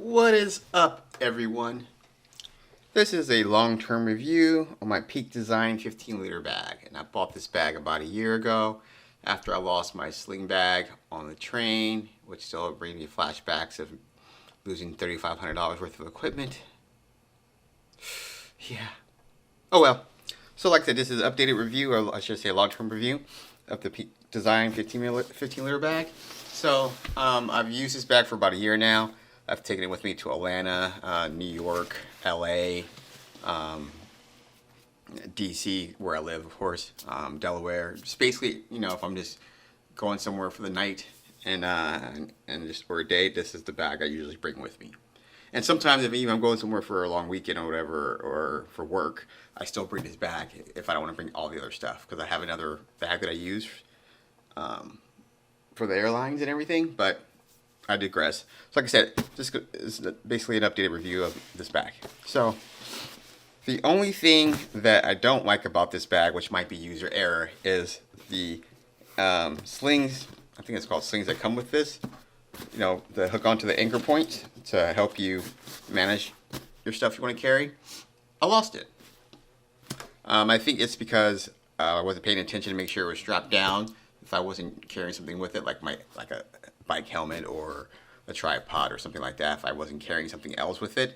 What is up, everyone? This is a long-term review on my Peak Design 15-liter bag, and I bought this bag about a year ago after I lost my sling bag on the train, which still brings me flashbacks of losing $3,500 worth of equipment. Yeah. Oh well. So like I said, this is an updated review, or I should say a long-term review of the Peak Design 15-liter bag. So I've used this bag for about a year now. I've taken it with me to Atlanta, New York, LA, DC, where I live, of course, Delaware. Just basically, you know, if I'm just going somewhere for the night and just for a day, this is the bag I usually bring with me. And sometimes if even I'm going somewhere for a long weekend or whatever, or for work, I still bring this bag if I don't want to bring all the other stuff, because I have another bag that I use for the airlines and everything, but I digress. So like I said, this is basically an updated review of this bag. So the only thing that I don't like about this bag, which might be user error, is the slings. I think it's called slings that come with this. You know, that hook onto the anchor points to help you manage your stuff you want to carry. I lost it. I think it's because I wasn't paying attention to make sure it was strapped down. If I wasn't carrying something with it, like a bike helmet or a tripod or something like that, if I wasn't carrying something else with it,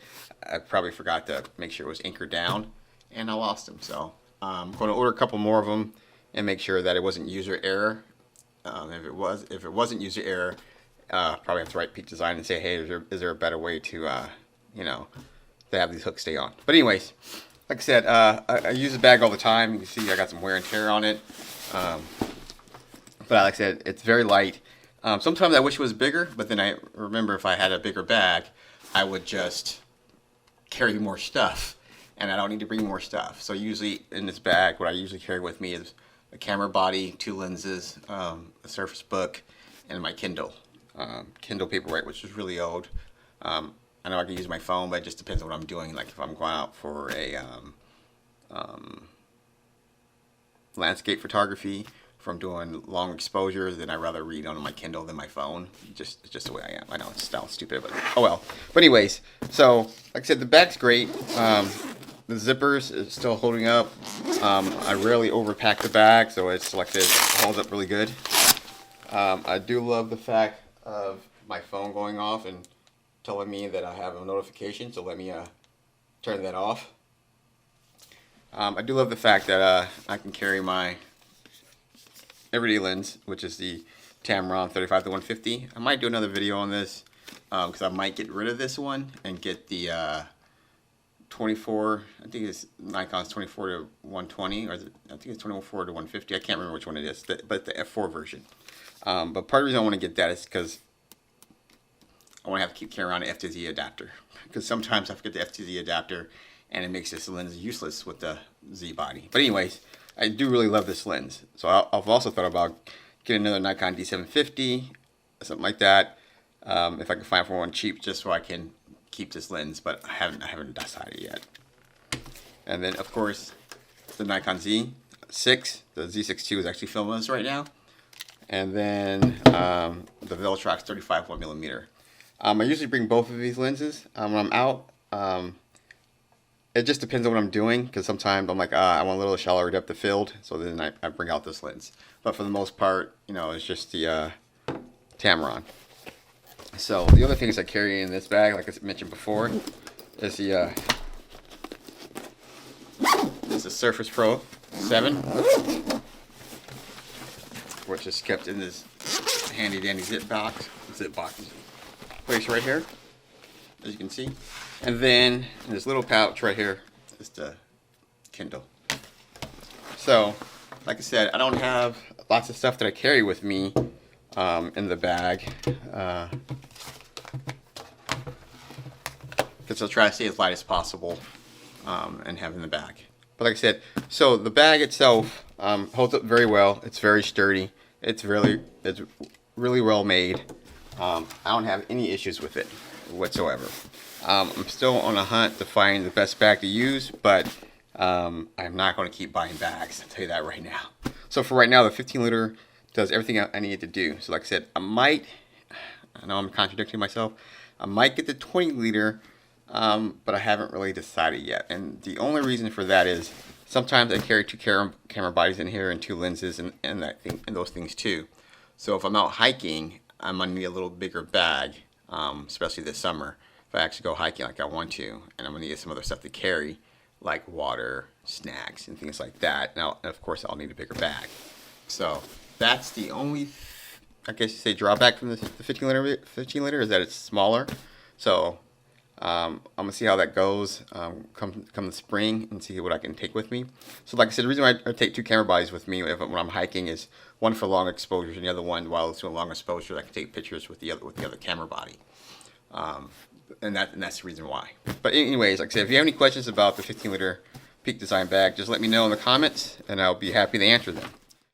I probably forgot to make sure it was anchored down, and I lost them. So I'm going to order a couple more of them and make sure that it wasn't user error. If it wasn't user error, probably have to write Peak Design and say, hey, is there a better way to you know, to have these hooks stay on? But anyways, like I said, I use the bag all the time. You can see I got some wear and tear on it. But like I said, it's very light. Sometimes I wish it was bigger, but then I remember if I had a bigger bag, I would just carry more stuff, and I don't need to bring more stuff. So usually in this bag, what I usually carry with me is a camera body, 2 lenses, a Surface Book, and my Kindle. Kindle Paperwhite, which is really old. I know I can use my phone, but it just depends on what I'm doing. Like if I'm going out for a landscape photography, if I'm doing long exposures, then I'd rather read on my Kindle than my phone. It's just the way I am. I know it sounds stupid, but oh well. But anyways, so like I said, the bag's great. The zippers is still holding up. I rarely overpack the bag, so it's like it holds up really good. I do love the fact of my phone going off and telling me that I have a notification, so let me turn that off. I do love the fact that I can carry my everyday lens, which is the Tamron 35-150. I might do another video on this because I might get rid of this one and get the 24. I think it's Nikon's 24-120, or I think it's 24-150. I can't remember which one it is, but the F4 version. But part of the reason I want to get that is because I want to have to keep carrying around an F to Z adapter, because sometimes I forget the F to Z adapter and it makes this lens useless with the Z body. But anyways, I do really love this lens. So I've also thought about getting another Nikon D750, something like that, if I can find one cheap, just so I can keep this lens. But I haven't decided yet. And then of course the Nikon Z6, the Z6 II is actually filming us right now. And then the Veltrox 35-1mm. I usually bring both of these lenses when I'm out. It just depends on what I'm doing, because sometimes I'm like, I want a little shallower depth of field, so then I bring out this lens. But for the most part, you know, it's just the Tamron. So the other things I carry in this bag, like I mentioned before, is the Surface Pro 7, which is kept in this handy dandy zip box place right here, as you can see. And then in this little pouch right here is the Kindle. So, like I said, I don't have lots of stuff that I carry with me in the bag, because I'll try to stay as light as possible and have in the bag. But like I said, so the bag itself holds up very well. It's very sturdy. It's really well made. I don't have any issues with it whatsoever. I'm still on a hunt to find the best bag to use, but I'm not going to keep buying bags, I'll tell you that right now. So for right now, the 15-liter does everything I need it to do. So like I said, I know I'm contradicting myself. I might get the 20 liter, but I haven't really decided yet. And the only reason for that is sometimes I carry two camera bodies in here and two lenses and those things too. So if I'm out hiking, I'm gonna need a little bigger bag, especially this summer. If I actually go hiking like I want to, and I'm gonna need some other stuff to carry, like water, snacks, and things like that. Now, of course, I'll need a bigger bag. So that's the only, I guess you say, drawback from the 15 liter is that it's smaller. So I'm gonna see how that goes come the spring and see what I can take with me. So like I said, the reason why I take two camera bodies with me when I'm hiking is one for long exposures and the other one, while it's doing long exposures, I can take pictures with the other camera body. And that's the reason why. But anyways, like I said, if you have any questions about the 15 liter Peak Design bag, just let me know in the comments and I'll be happy to answer them.